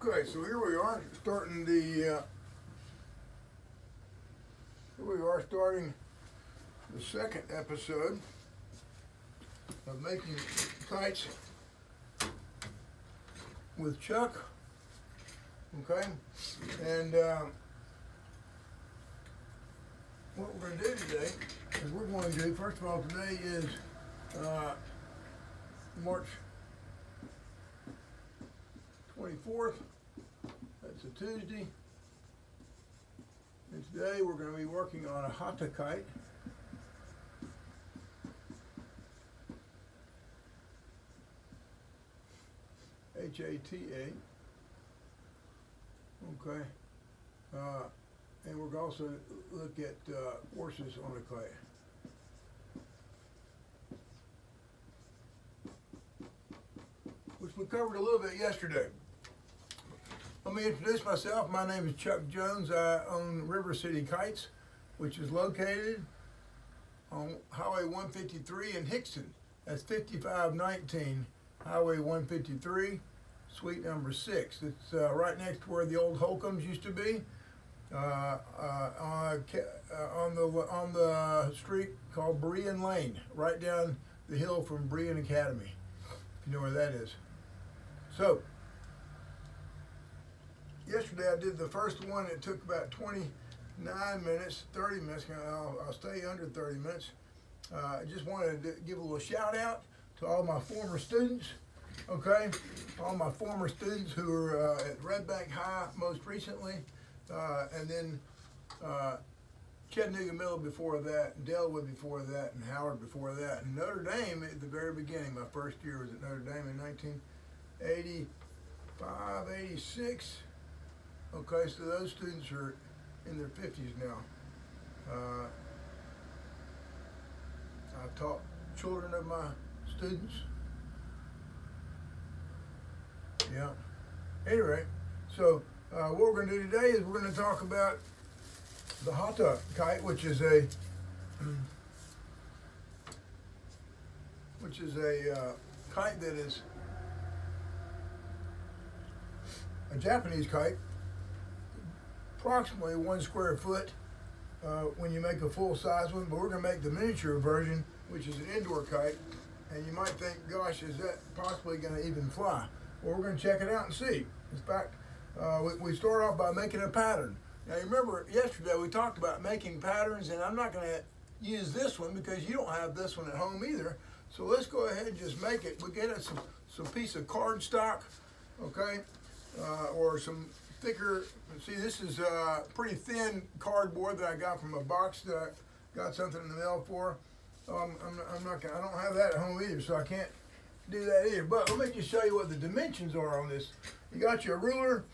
Okay, so here we are starting the second episode of making kites with Chuck. Okay, and what we're going to do today is we're going to, first of all, today is March 24th. That's a Tuesday. And today we're going to be working on a Hata Kite. H-A-T-A. Okay. And we're going to also look at horses on a kite. Which we covered a little bit yesterday. Let me introduce myself. My name is Chuck Jones. I own River City Kites, which is located on Highway 153 in Hickston. That's 5519 Highway 153, suite number 6. It's right next to where the old Holcombs used to be, on the street called Berean Lane, right down the hill from Berean Academy, if you know where that is. So, yesterday I did the first one. It took about 29 minutes, 30 minutes. I'll stay under 30 minutes. I just wanted to give a little shout out to all my former students, okay? All my former students who are at Red Bank High most recently, and then Chattanooga Middle before that, Delwood before that, and Howard before that. And Notre Dame at the very beginning. My first year was at Notre Dame in 1985, 86. Okay, so those students are in their 50s now. I taught children of my students. Yeah. Anyway, so what we're going to do today is we're going to talk about the Hata Kite, which is a kite that is a Japanese kite, approximately 1 square foot when you make a full-size one, but we're going to make the miniature version, which is an indoor kite. And you might think, gosh, is that possibly going to even fly? Well, we're going to check it out and see. In fact, we start off by making a pattern. Now, you remember yesterday we talked about making patterns, and I'm not going to use this one because you don't have this one at home either. So let's go ahead and just make it. We get us some piece of cardstock, okay, or some thicker. See, this is pretty thin cardboard that I got from a box that I got something in the mail for. I don't have that at home either, so I can't do that either. But let me just show you what the dimensions are on this. You got your ruler.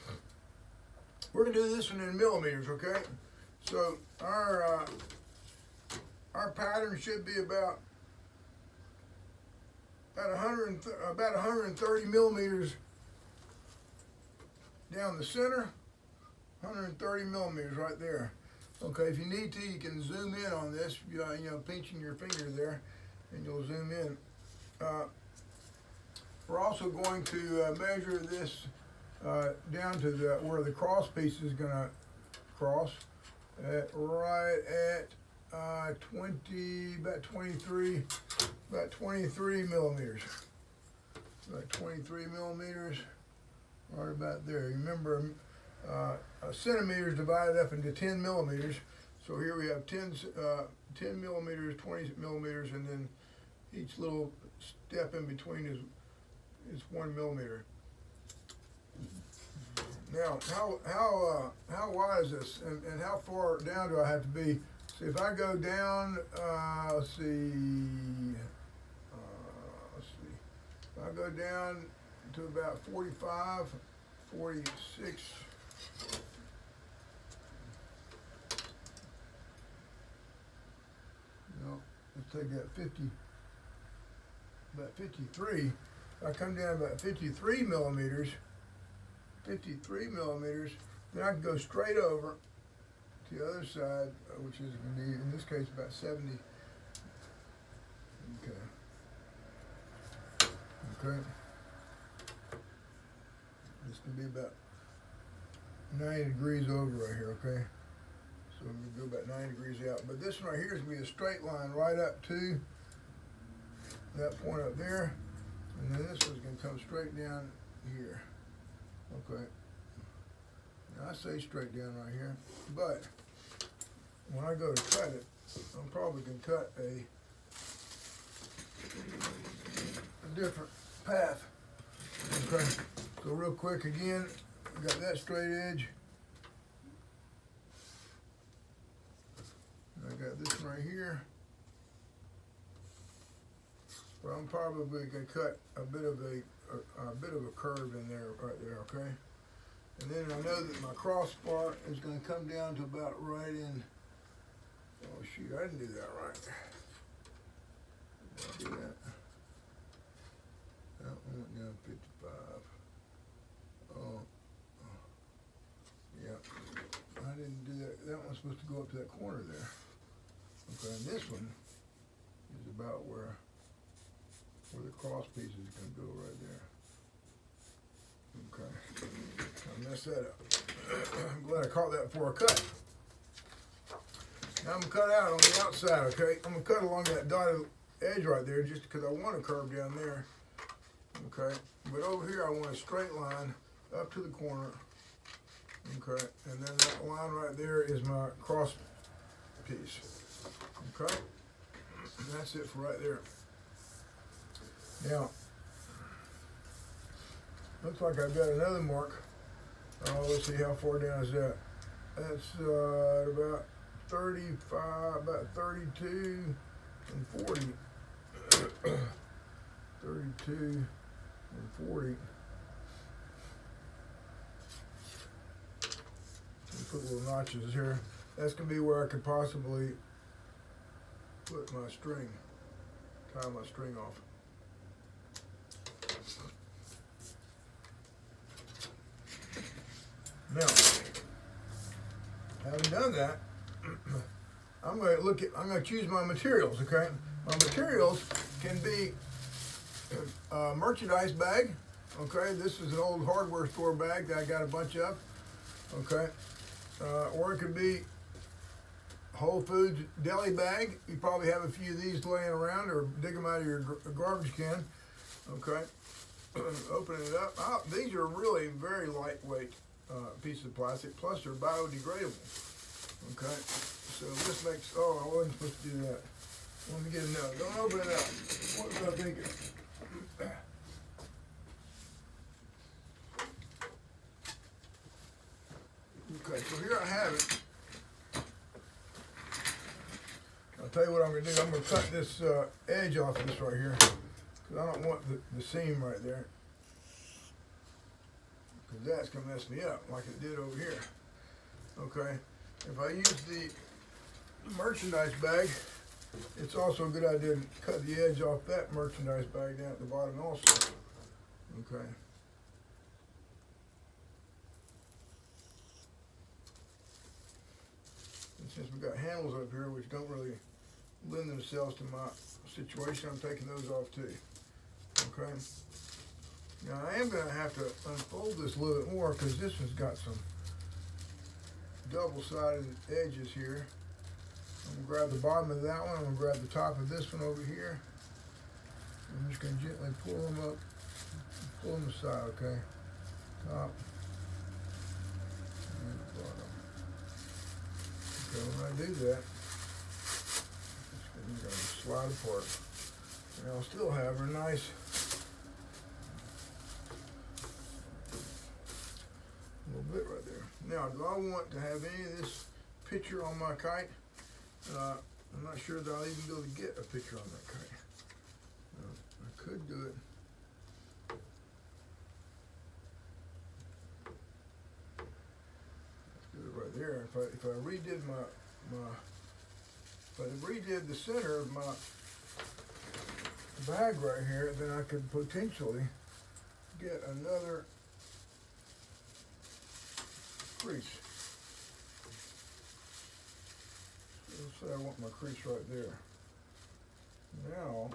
We're gonna do this one in millimeters, okay? So our pattern should be about 130 millimeters down the center. 130 millimeters right there. Okay, if you need to, you can zoom in on this. You know, pinching your finger there, and you'll zoom in. We're also going to measure this down to where the cross piece is going to cross, right at about 23 millimeters. About 23 millimeters, right about there. Remember, a centimeter is divided up into 10 millimeters. So here we have 10 millimeters, 20 millimeters, and then each little step in between is 1 millimeter. Now, how wide is this, and how far down do I have to be? See, if I go down, let's see. If I go down to about 45, 46. No, let's take that 50. About 53. If I come down about 53 millimeters, then I can go straight over to the other side, which is going to be, in this case, about 70. Okay. This can be about 90 degrees over right here, okay? So I'm gonna go about 90 degrees out. But this one right here is gonna be a straight line right up to that point up there. And then this one's gonna come straight down here. Okay. Now I say straight down right here, but when I go to cut it, I'm probably gonna cut a different path. Okay. So real quick again, we got that straight edge. I got this one right here. But I'm probably gonna cut a bit of a curve in there, right there, okay? And then I know that my crossbar is gonna come down to about right in. Oh shoot, I didn't do that right. Did I do that? That one went down 55. Oh, yeah. I didn't do that. That one's supposed to go up to that corner there. Okay, and this one is about where the cross piece is going to go right there. Okay, I messed that up. I'm glad I caught that before I cut. Now I'm going to cut out on the outside, okay? I'm going to cut along that dotted edge right there just because I want a curve down there. Okay, but over here I want a straight line up to the corner. Okay, and then that line right there is my cross piece. Okay, and that's it for right there. Now, looks like I've got another mark. Oh, let's see how far down is that. That's about 35, about 32 and 40. 32 and 40. Put little notches here. That's gonna be where I could possibly put my string, tie my string off. Now, having done that, I'm gonna choose my materials, okay? My materials can be a merchandise bag, okay? This is an old hardware store bag that I got a bunch of, okay? Or it could be Whole Foods deli bag. You probably have a few of these laying around, or dig them out of your garbage can. Okay, open it up. Oh, these are really very lightweight pieces of plastic, plus they're biodegradable. Okay, so this makes, oh, I wasn't supposed to do that. Let me get another. Don't open it up. What was I thinking? Okay, so here I have it. I'll tell you what I'm going to do. I'm going to cut this edge off of this right here, because I don't want the seam right there, because that's going to mess me up like it did over here. Okay, if I use the merchandise bag, it's also a good idea to cut the edge off that merchandise bag down at the bottom also. Okay. Since we've got handles up here which don't really lend themselves to my situation, I'm taking those off too. Okay. Now I am going to have to unfold this a little bit more, because this one's got some double-sided edges here. I'm going to grab the bottom of that one. I'm going to grab the top of this one over here. I'm just going to gently pull them up, pull them aside, okay? Top and bottom. Okay, when I do that, it's going to slide apart. And I'll still have a nice little bit right there. Now, do I want to have any of this picture on my kite? I'm not sure that I'll even be able to get a picture on that kite. I could do it. Let's do it right there. If I redid if I redid the center of my bag right here, then I could potentially get another crease. Let's say I want my crease right there. Now,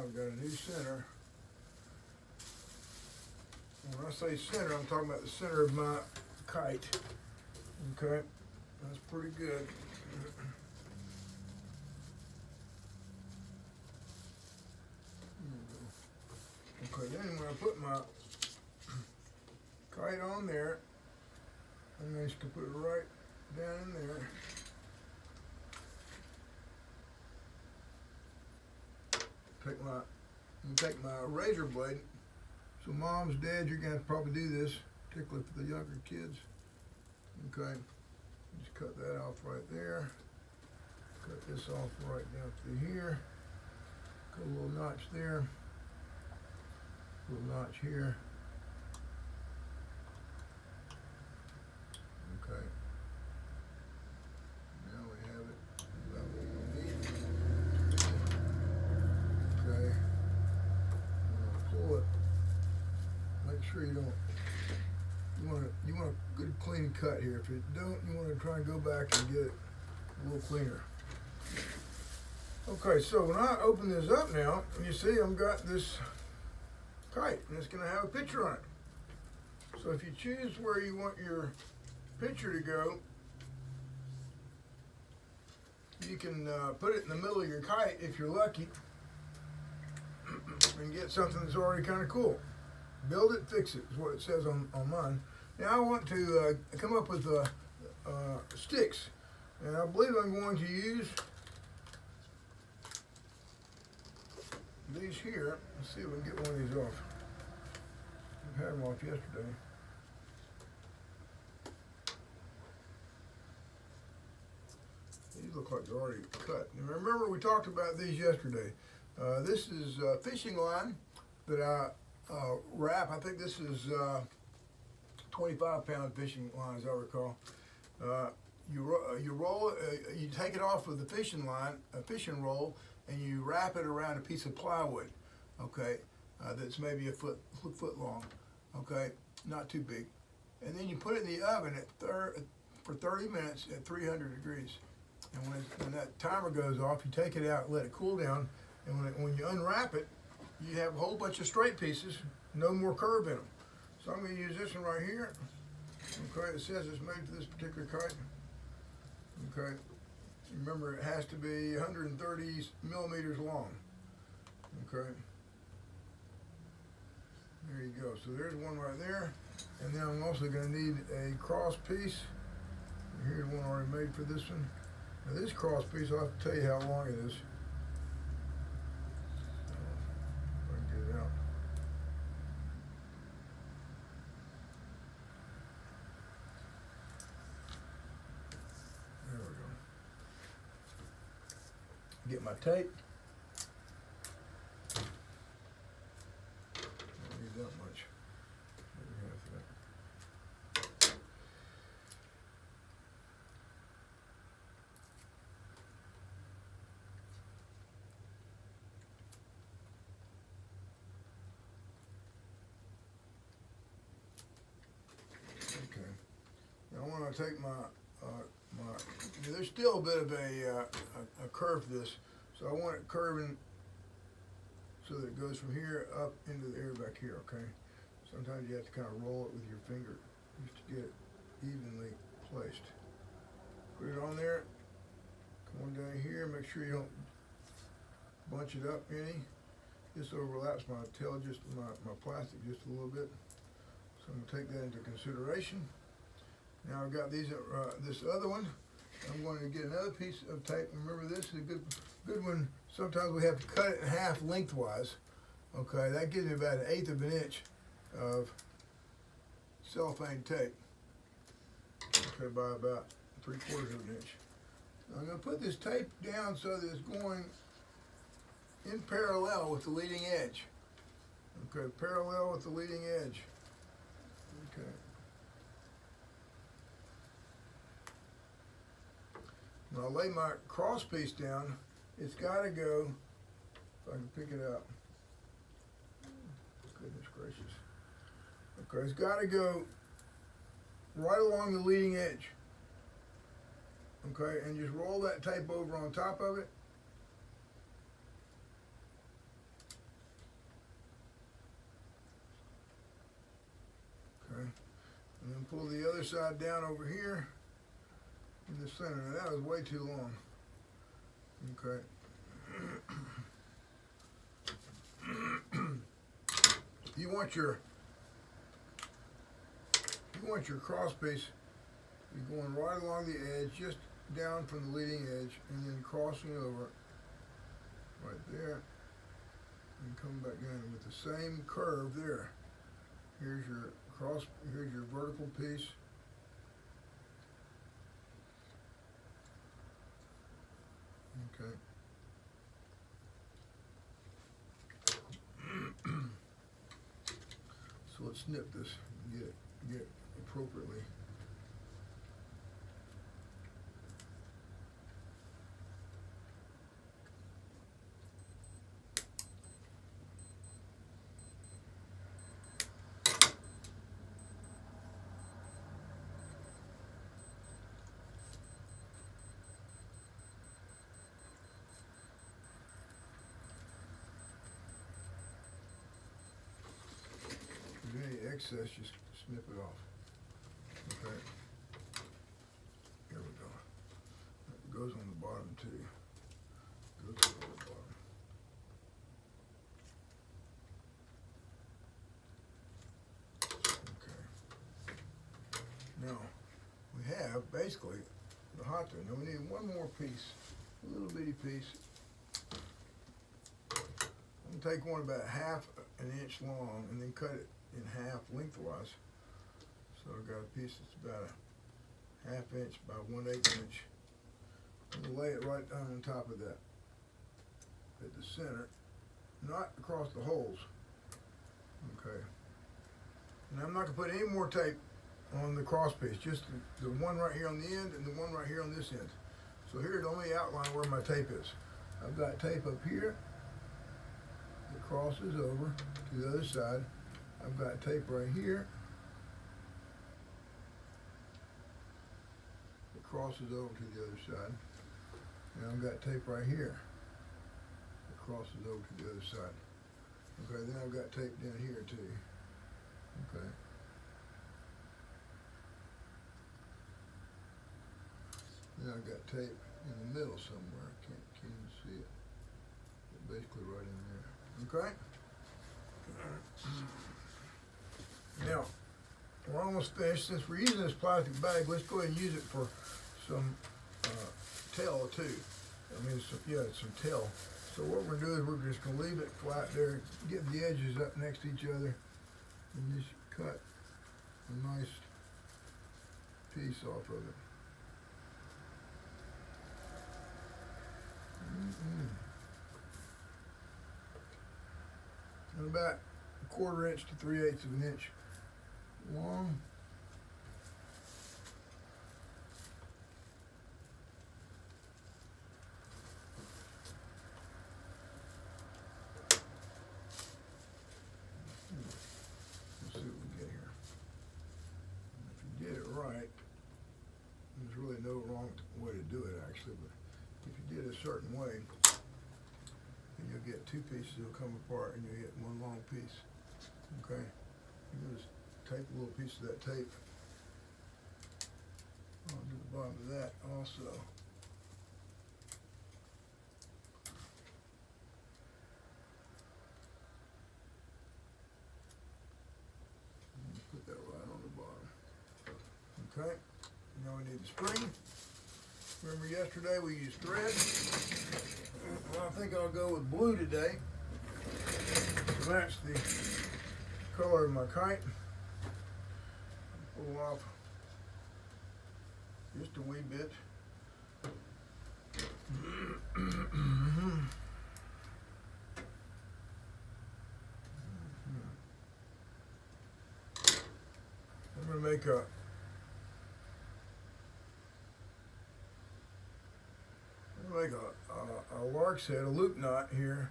Now we've got a new center. When I say center, I'm talking about the center of my kite. Okay, that's pretty good. Okay, then when I put my kite on there, I'm just gonna put it right down in there. Take my razor blade. So moms, dads, you're gonna have to probably do this, particularly for the younger kids. Okay, just cut that off right there. Cut this off right down through here. Cut a little notch there. Little notch here. Okay. Now we have it about what we need. Okay. Pull it. Make sure you don't. You want a good clean cut here. If you don't, you want to try and go back and get it a little cleaner. Okay, so when I open this up now, you see I've got this kite, and it's going to have a picture on it. So if you choose where you want your picture to go, you can put it in the middle of your kite if you're lucky, and get something that's already kind of cool. Build it, fix it is what it says on mine. Now I want to come up with sticks, and I believe I'm going to use these here. Let's see if we can get one of these off. I had them off yesterday. These look like they're already cut. And remember, we talked about these yesterday. This is fishing line that I wrap. I think this is 25-pound fishing line, as I recall. You roll, you take it off with the fishing line, a fishing roll, and you wrap it around a piece of plywood. Okay, that's maybe a foot long. Okay, not too big. And then you put it in the oven for 30 minutes at 300 degrees. And when that timer goes off, you take it out, let it cool down, and when you unwrap it, you have a whole bunch of straight pieces, no more curve in them. So I'm going to use this one right here. Okay, it says it's made for this particular kite. Okay, remember it has to be 130 millimeters long. Okay, there you go. So there's one right there, and then I'm also going to need a cross piece. Here's one already made for this one. Now this cross piece, I'll have to tell you how long it is. If I can get it out. There we go. Get my tape. Don't need that much. Maybe half of that. I want to take there's still a bit of a curve to this, so I want it curving so that it goes from here up into the air back here, okay? Sometimes you have to kind of roll it with your finger just to get it evenly placed. Put it on there, come on down here, make sure you don't bunch it up any. This overlaps my tail, just my plastic just a little bit. So I'm going to take that into consideration. Now I've got these, this other one. I'm going to get another piece of tape. Remember, this is a good one. Sometimes we have to cut it in half lengthwise. Okay, that gives me about 1/8 of an inch of cellophane tape. Okay, by about 3/4 of an inch. I'm going to put this tape down so that it's going in parallel with the leading edge. Okay, parallel with the leading edge. Okay. When I lay my cross piece down, it's got to go, if I can pick it up. Goodness gracious. Okay, it's got to go right along the leading edge. Okay, and just roll that tape over on top of it. And then pull the other side down over here in the center. Now that was way too long. Okay. You want your cross piece to be going right along the edge, just down from the leading edge, and then crossing over right there, and come back down with the same curve there. Here's your here's your vertical piece. Okay. So let's snip this and get it appropriately. Any excess, just snip it off. Okay. Here we go. It goes on the bottom too. Goes on the bottom. Okay. Now we have basically the hata. Now we need one more piece, a little bitty piece. I'm gonna take one about half an inch long and then cut it in half lengthwise. So I've got a piece that's about a ½ inch by 1/8 inch. I'm gonna lay it right down on top of that at the center, not across the holes. Okay. And I'm not gonna put any more tape on the cross piece, just the one right here on the end and the one right here on this end. So here's the only outline where my tape is. I've got tape up here that crosses over to the other side. I've got tape right here that crosses over to the other side. And I've got tape right here that crosses over to the other side. Okay, then I've got tape down here too. Okay. Then I've got tape in the middle somewhere. Can't even see it. But basically right in there. Okay? Now, we're almost finished. Since we're using this plastic bag, let's go ahead and use it for some tail too. I mean, some tail. So what we're doing is we're just going to leave it flat there, get the edges up next to each other, and just cut a nice piece off of it. And about 1/4 inch to 3/8 of an inch long. Let's see what we get here. If you did it right, there's really no wrong way to do it actually, but if you did it a certain way, then you'll get two pieces that'll come apart and you'll get one long piece. Okay? You just tape a little piece of that tape onto the bottom of that also. Put that right on the bottom. Okay? Now we need the spring. Remember yesterday we used thread? Well, I think I'll go with blue today to match the color of my kite. Pull off just a wee bit. I'm going to make a lark's head, a loop knot here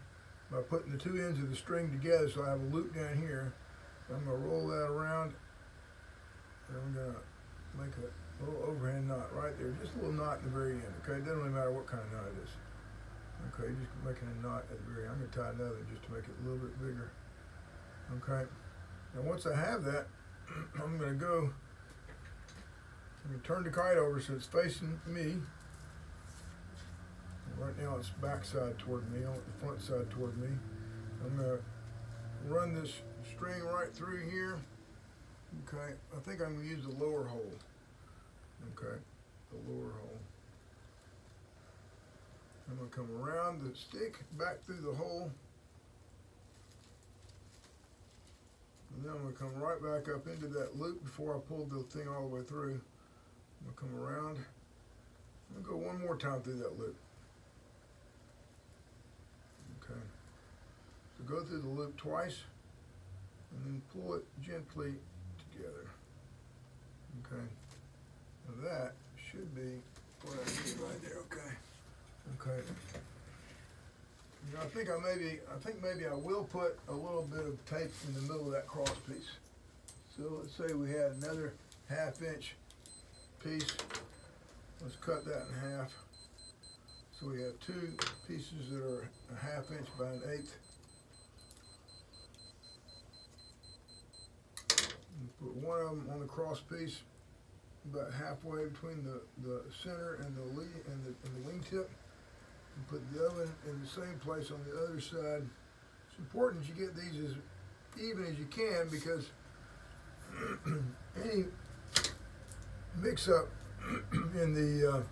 by putting the two ends of the string together, so I have a loop down here. I'm going to roll that around and I'm going to make a little overhand knot right there, just a little knot in the very end. Okay, it doesn't really matter what kind of knot it is. Okay, just making a knot at the very end. I'm going to tie another just to make it a little bit bigger. Okay, now once I have that, I'm going to go I'm going to turn the kite over so it's facing me. Right now it's backside toward me. I want the front side toward me. I'm going to run this string right through here. Okay, I think I'm going to use the lower hole. Okay, the lower hole. I'm going to come around the stick, back through the hole. And then I'm going to come right back up into that loop before I pull the thing all the way through. I'm going to come around. I'm going to go one more time through that loop. Okay. So go through the loop twice and then pull it gently together. Okay. Now that should be what I need right there. Okay. Okay. You know, I think maybe I will put a little bit of tape in the middle of that cross piece. So let's say we had another 1/2 inch piece. Let's cut that in half. So we have 2 pieces that are 1/2 inch by 1/8. Put one of them on the cross piece, about halfway between the center and the wingtip. And put the other one in the same place on the other side. It's important you get these as even as you can, because any mix-up in the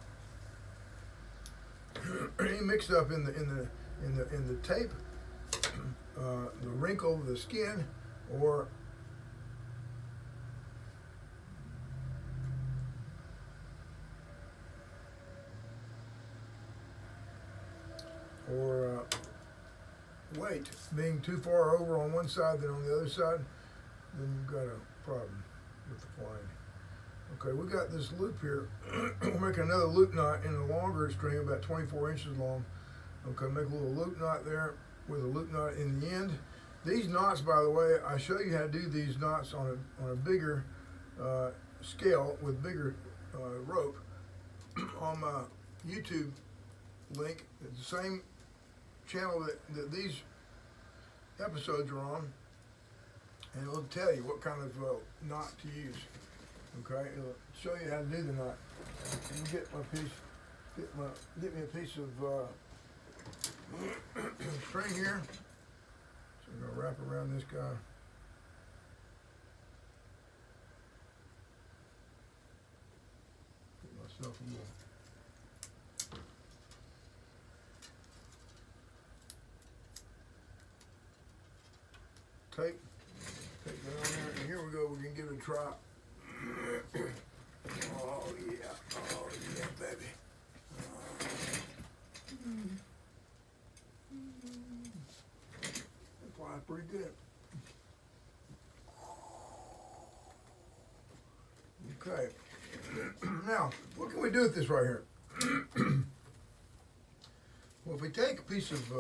tape, the wrinkle of the skin, or weight being too far over on one side than on the other side, then you've got a problem with the flying. Okay, we got this loop here. We'll make another loop knot in a longer string, about 24 inches long. Okay, make a little loop knot there with a loop knot in the end. These knots, by the way, I show you how to do these knots on a bigger scale with bigger rope on my YouTube link. It's the same channel that these episodes are on, and it'll tell you what kind of knot to use. Okay, it'll show you how to do the knot. And get me a piece of string here. So I'm gonna wrap around this guy. Get myself a little tape that on there, and here we go. We can give it a try. Oh yeah, baby. That flies pretty good. Okay. Now, what can we do with this right here? Well, if we take a piece of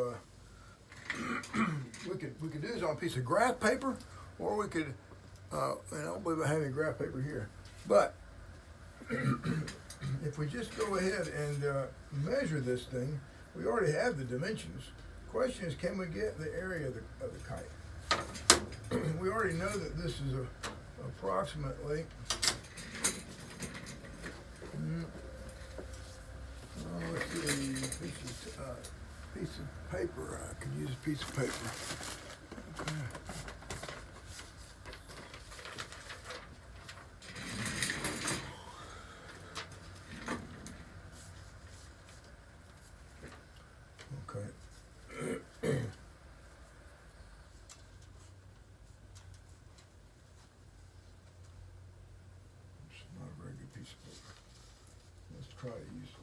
we could do this on a piece of graph paper, or we could, and I don't believe I have any graph paper here, but if we just go ahead and measure this thing, we already have the dimensions. The question is, can we get the area of the kite? We already know that this is approximately, let's see, piece of paper. I could use a piece of paper. Okay. It's not a very good piece of paper.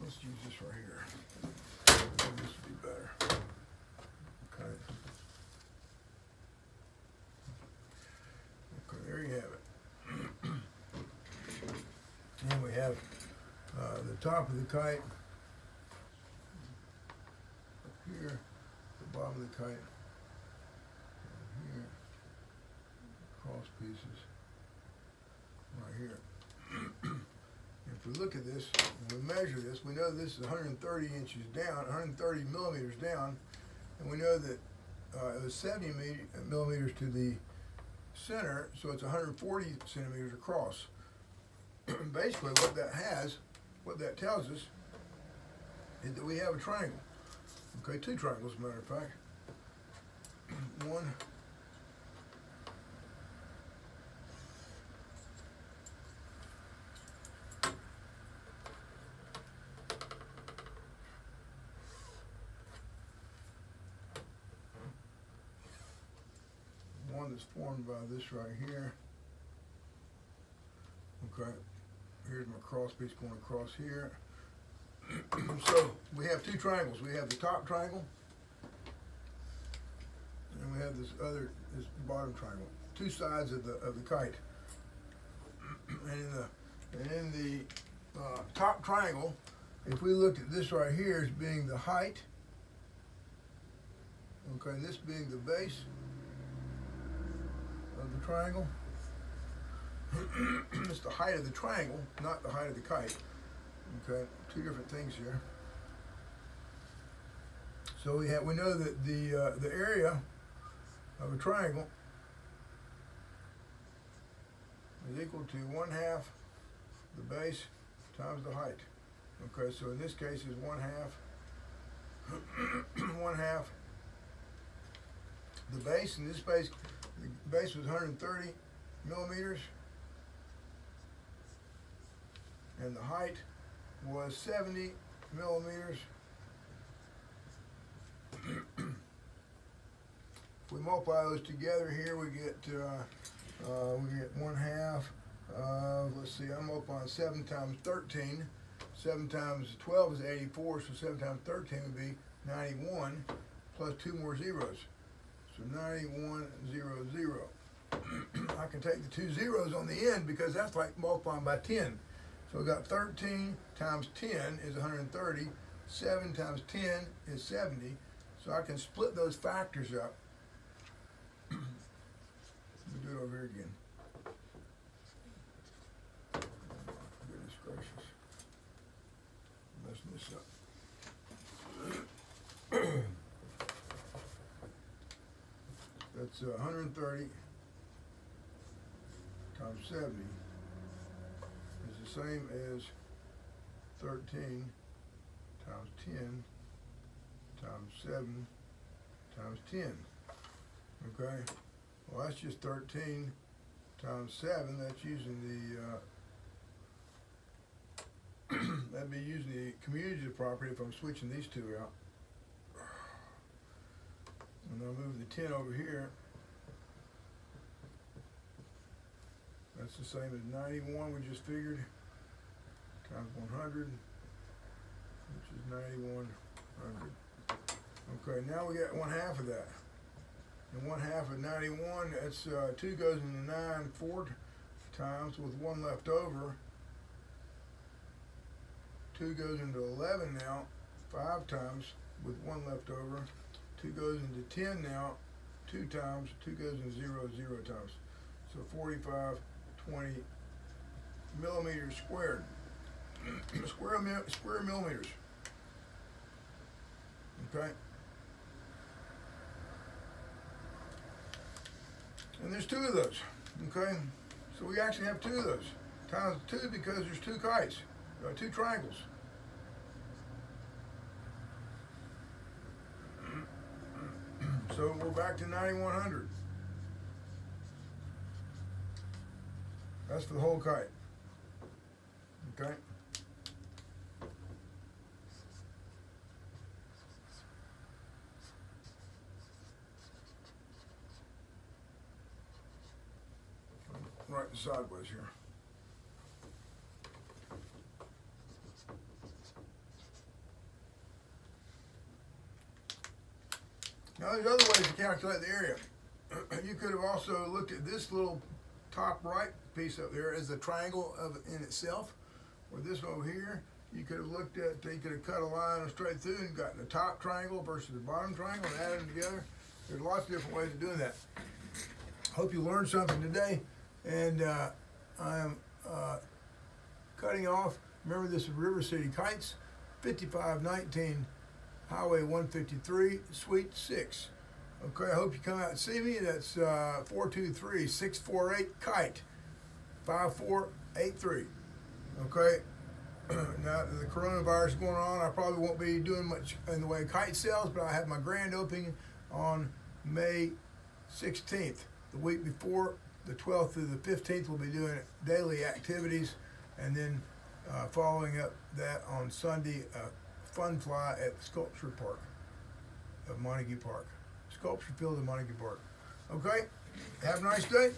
Let's use this right here. This would be better. Okay. Okay, there you have it. And we have the top of the kite up here, the bottom of the kite down here, cross pieces right here. If we look at this and we measure this, we know this is 130 inches down, 130 millimeters down, and we know that it was 70 millimeters to the center, so it's 140 centimeters across. basically what that tells us is that we have a triangle. Okay, two triangles, as a matter of fact. One that's formed by this right here. Okay, here's my cross piece going across here. So we have two triangles. We have the top triangle, and we have this bottom triangle. Two sides of the kite. And in the top triangle, if we looked at this right here as being the height, okay, and this being the base of the triangle. It's the height of the triangle, not the height of the kite. Okay, two different things here. So we know that the area of a triangle is equal to 1/2 the base times the height. Okay, so in this case is 1/2 1/2 the base. In this base, the base was 130 millimeters, and the height was 70 millimeters. If we multiply those together here, we get 1/2 of, let's see, I'm multiplying 7 times 13. 7 times 12 is 84, so 7 times 13 would be 91, plus 2 more zeros. So 9100. I can take the 2 zeros on the end because that's like multiplying by 10. So we got 13 times 10 is 130. 7 times 10 is 70. So I can split those factors up. Let me do it over here again. Goodness gracious. I'm messing this up. That's 130 times 70 is the same as 13 times 10 times 7 times 10. Okay, well that's just 13 times 7. That's using the that'd be using the commutative property if I'm switching these two out. And I'll move the 10 over here. That's the same as 91 we just figured, times 100, which is 9100. Okay, now we got 1/2 of that. And 1/2 of 91, that's 2 goes into 9 4 times with 1 left over. 2 goes into 11 now, 5 times with 1 left over. 2 goes into 10 now, 2 times. 2 goes into 0 0 times. So 45, 20 millimeters squared. square millimeters. Okay. And there's 2 of those. Okay. So we actually have 2 of those. Times 2 because there's 2 kites, 2 triangles. So we're back to 9100. That's for the whole kite. Okay. Right sideways here. Now there's other ways to calculate the area. You could have also looked at this little top right piece up there as the triangle in itself, or this over here. You could have looked at, you could have cut a line straight through and gotten the top triangle versus the bottom triangle and added them together. There's lots of different ways of doing that. Hope you learned something today, and I am cutting off. Remember, this is River City Kites, 5519 Highway 153, Suite 6. Okay, I hope you come out and see me. That's 423-648-KITE, 5483. Okay. Now that the coronavirus is going on, I probably won't be doing much in the way of kite sales, but I have my grand opening on May 16th. The week before, the 12th through the 15th, we'll be doing daily activities, and then following up that on Sunday, fun fly at the Sculpture Park of Montague Park. Sculpture Field of Montague Park. Okay? Have a nice day.